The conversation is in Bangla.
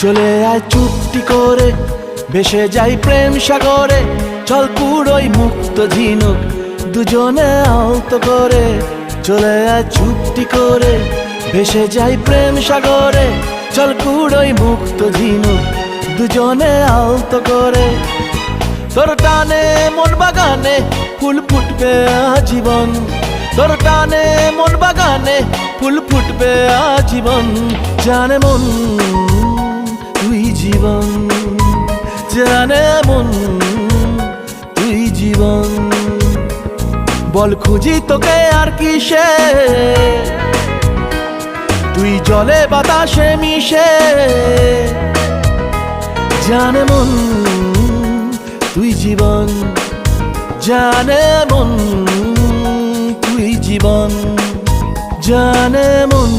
চলে আয় চুপটি করে, ভেসে যাই প্রেম সাগরে। চল পুরোই মুক্ত ঝিনুক, দুজনে আলতো করে। চলে আয় চুপটি করে, ভেসে যাই প্রেম সাগরে। চল পুরোই মুক্ত ঝিনুক, দুজনে আলতো করে। তোর টানে মন বাগানে ফুল ফুটবে আজীবন। তোর টানে মন বাগানে ফুল ফুটবে আজীবন। জানে মন তুই জীবন, জানে মন তুই জীবন। বল খুঁজি তোকে আর কিসে, তুই জলে বাতাসে মিশে। জানে মন তুই জীবন, জানে মন তুই জীবন, জানে মন।